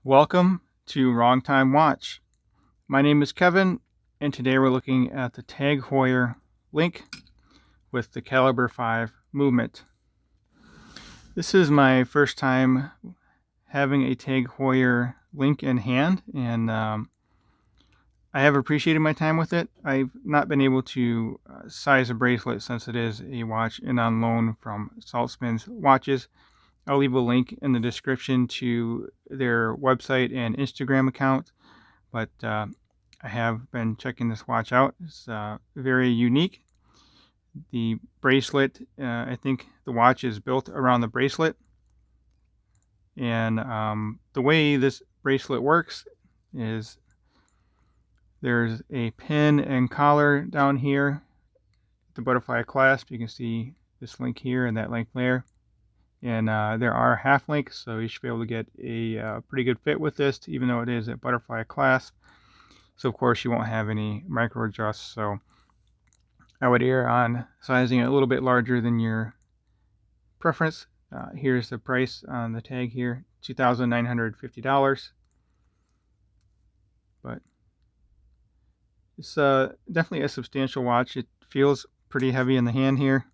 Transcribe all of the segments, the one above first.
Welcome to Wrong Time Watch. My name is Kevin, and today we're looking at the Tag Heuer link with the Calibre 5 movement. This is my first time having a Tag Heuer link in hand, and I have appreciated my time with it. I've not been able to size a bracelet since it is a watch and on loan from Saltzman's Watches. I'll leave a link in the description to their website and Instagram account, but I have been checking this watch out. It's very unique. The bracelet, I think the watch is built around the bracelet, and the way this bracelet works is there's a pin and collar down here, the butterfly clasp. You can see this link here and that link there. And there are half links, so you should be able to get a pretty good fit with this, even though it is a butterfly clasp. So of course you won't have any micro adjusts, so I would err on sizing it a little bit larger than your preference. Here's the price on the tag here, $2,950. But it's definitely a substantial watch. It feels pretty heavy in the hand here.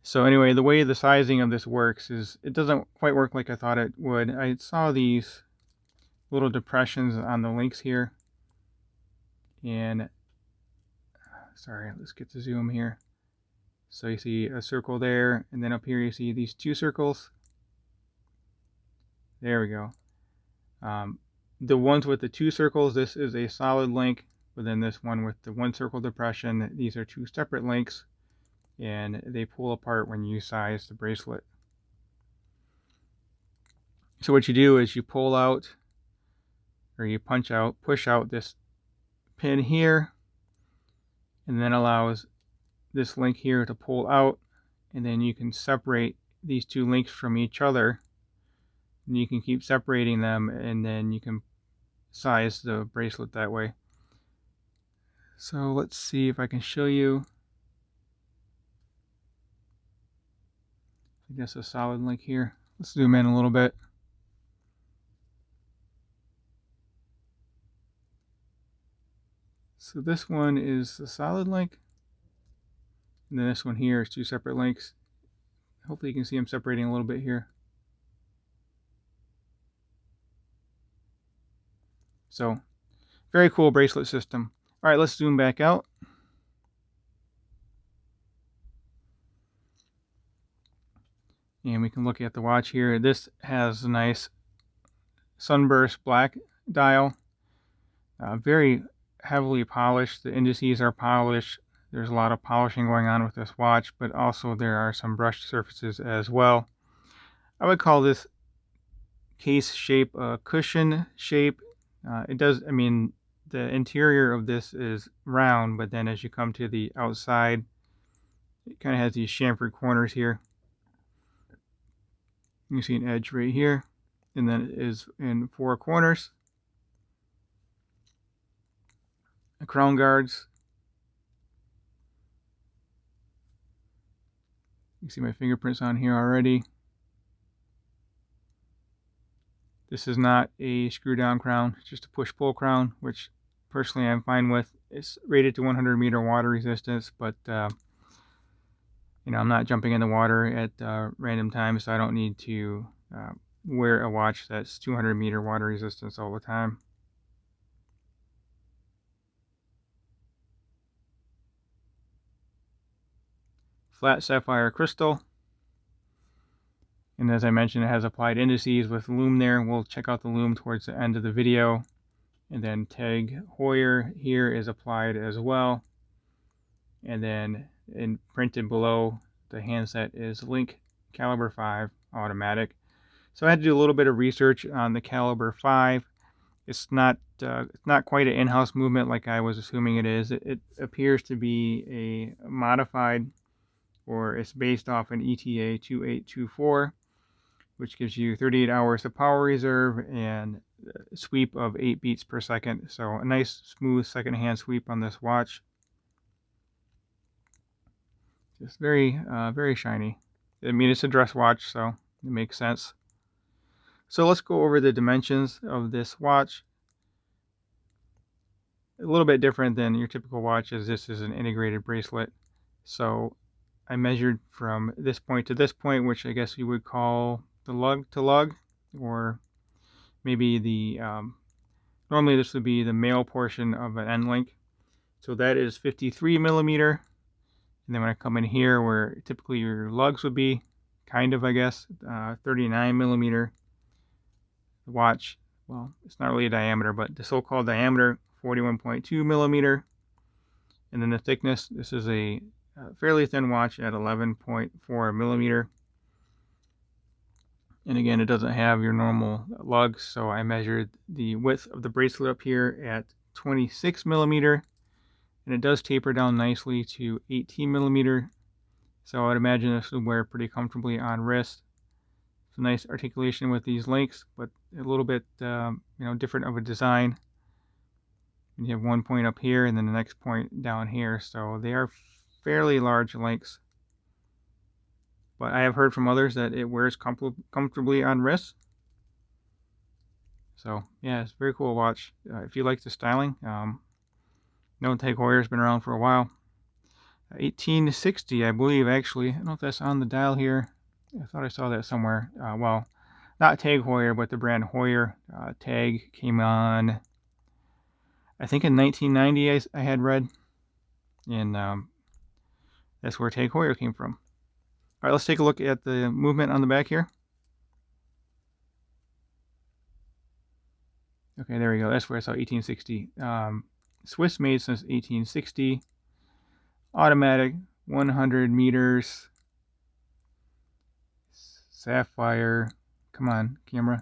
So anyway, the way the sizing of this works is it doesn't quite work like I thought it would. I saw these little depressions on the links here, and sorry, let's get to zoom here. So you see a circle there, and then up here you see these two circles. There we go. The ones with the two circles, this is a solid link, but then this one with the one circle depression, these are two separate links, and they pull apart when you size the bracelet. So what you do is you pull out, or you push out this pin here, and then allows this link here to pull out, and then you can separate these two links from each other, and you can keep separating them, and then you can size the bracelet that way. So let's see if I can show you. I guess a solid link here. Let's zoom in a little bit. So this one is a solid link, and then this one here is two separate links. Hopefully you can see them separating a little bit here. So very cool bracelet system. All right, let's zoom back out. And we can look at the watch here. This has a nice sunburst black dial. Very heavily polished. The indices are polished. There's a lot of polishing going on with this watch, but also there are some brushed surfaces as well. I would call this case shape a cushion shape. It does, I mean, the interior of this is round, but then as you come to the outside, it kind of has these chamfered corners here. You can see an edge right here, and then it is in four corners. The crown guards. You can see my fingerprints on here already. This is not a screw down crown, it's just a push pull crown, which personally I'm fine with. It's rated to 100 meter water resistance, but I'm not jumping in the water at random times, so I don't need to wear a watch that's 200 meter water resistance all the time. Flat sapphire crystal. And as I mentioned, it has applied indices with Loom there. We'll check out the Loom towards the end of the video. And then Tag Heuer here is applied as well. And then printed below the handset is Link Calibre 5 automatic. So I had to do a little bit of research on the Calibre 5. It's not quite an in-house movement like I was assuming it is. It appears to be a modified, or it's based off an ETA 2824, which gives you 38 hours of power reserve and a sweep of 8 beats per second. So a nice smooth second-hand sweep on this watch. Just very shiny. I mean, it's a dress watch, so it makes sense. So let's go over the dimensions of this watch. A little bit different than your typical watch, as this is an integrated bracelet. So I measured from this point to this point, which I guess you would call the lug to lug, or maybe the normally this would be the male portion of an end link. So that is 53 millimeter. And then when I come in here where typically your lugs would be, kind of, I guess, 39 millimeter. The watch, well, it's not really a diameter, but the so-called diameter, 41.2 millimeter. And then the thickness, this is a fairly thin watch at 11.4 millimeter. And again, it doesn't have your normal lugs, so I measured the width of the bracelet up here at 26 millimeter. And it does taper down nicely to 18 millimeter. So I'd imagine this would wear pretty comfortably on wrist. It's a nice articulation with these links, but a little bit different of a design. And you have one point up here and then the next point down here. So they are fairly large links. But I have heard from others that it wears comfortably on wrist. So yeah, it's a very cool watch. If you like the styling, no, Tag Heuer's been around for a while. 1860, I believe, actually. I don't know if that's on the dial here. I thought I saw that somewhere. Well, not Tag Heuer, but the brand Heuer. Tag came on, I think in 1990, I had read. And that's where Tag Heuer came from. All right, let's take a look at the movement on the back here. Okay, there we go. That's where I saw 1860. Swiss made since 1860. Automatic, 100 meters. Sapphire. Come on, camera.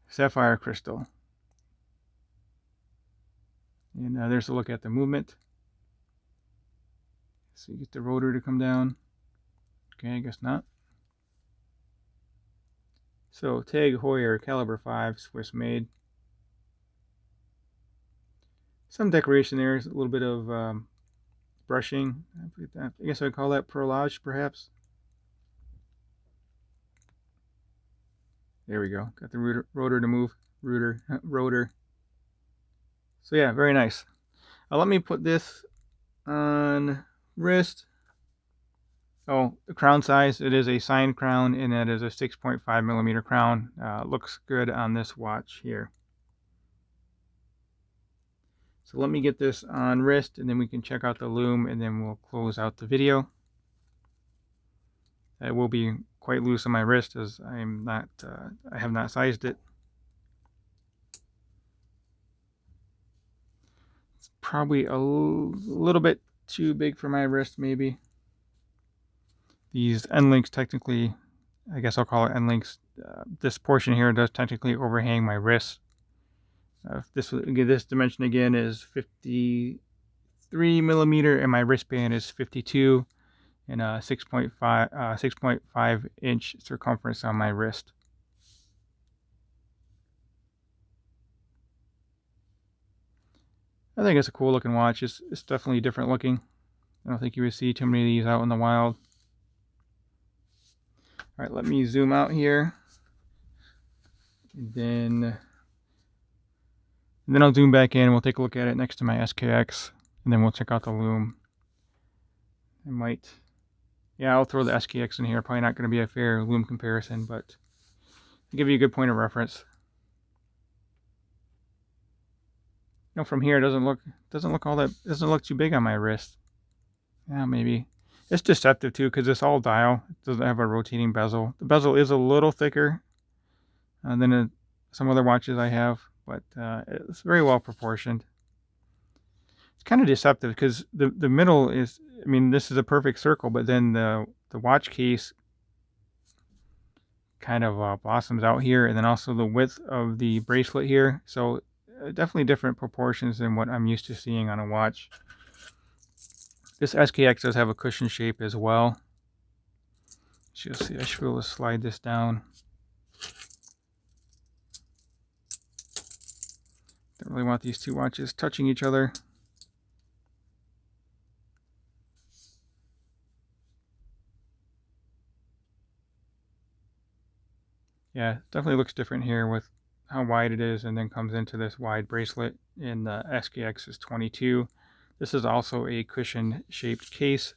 Sapphire crystal. And there's a look at the movement. So you get the rotor to come down. Okay, I guess not. So Tag Heuer Calibre 5, Swiss made. Some decoration there, a little bit of brushing. I guess I'd call that perlage, perhaps. There we go. Got the rotor to move. Rotor. So yeah, very nice. Let me put this on wrist. Oh, the crown size, it is a signed crown, and that is a 6.5 millimeter crown. Looks good on this watch here. So let me get this on wrist, and then we can check out the loom, and then we'll close out the video. It will be quite loose on my wrist, as I have not sized it. It's probably a little bit too big for my wrist, maybe. These end links, technically, I guess I'll call it end links. This portion here does technically overhang my wrist. This dimension again is 53 millimeter, and my wristband is 52, and 6.5 inch circumference on my wrist. I think it's a cool looking watch. It's definitely different looking. I don't think you would see too many of these out in the wild. All right, let me zoom out here, and then I'll zoom back in. We'll take a look at it next to my SKX, and then we'll check out the loom. I'll throw the SKX in here. Probably not going to be a fair loom comparison, but to give you a good point of reference. From here, it doesn't look too big on my wrist. Yeah, maybe. It's deceptive too, because it's all dial. It doesn't have a rotating bezel. The bezel is a little thicker than some other watches I have, but it's very well proportioned. It's kind of deceptive because the middle is, this is a perfect circle, but then the watch case kind of blossoms out here, and then also the width of the bracelet here. So definitely different proportions than what I'm used to seeing on a watch. This SKX does have a cushion shape as well. You'll see, I should be able to slide this down. Don't really want these two watches touching each other. Yeah, definitely looks different here with how wide it is, and then comes into this wide bracelet. In the SKX is 22. This is also a cushion shaped case.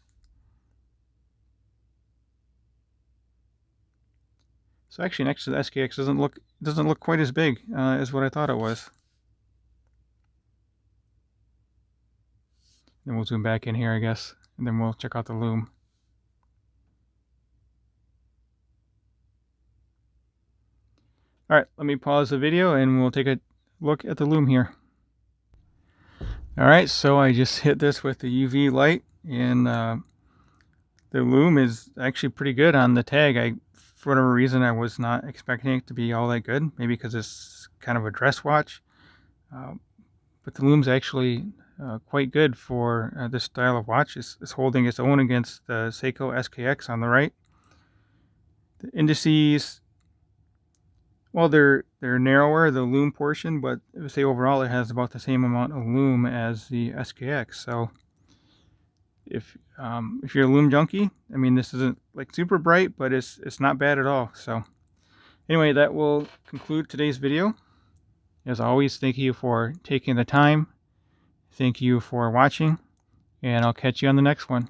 So actually, next to the SKX doesn't look quite as big as what I thought it was. Then we'll zoom back in here, I guess, and then we'll check out the Loom. All right, let me pause the video and we'll take a look at the Loom here. All right, so I just hit this with the UV light, and the Loom is actually pretty good on the tag. For whatever reason, I was not expecting it to be all that good. Maybe because it's kind of a dress watch, but the Loom's actually quite good for this style of watch. It's holding its own against the Seiko SKX on the right. The indices, well, they're narrower, the Loom portion, but I would say overall it has about the same amount of Loom as the SKX. So if you're a Loom junkie, I mean, this isn't like super bright, but it's not bad at all. So anyway, that will conclude today's video. As always, thank you for taking the time. Thank you for watching, and I'll catch you on the next one.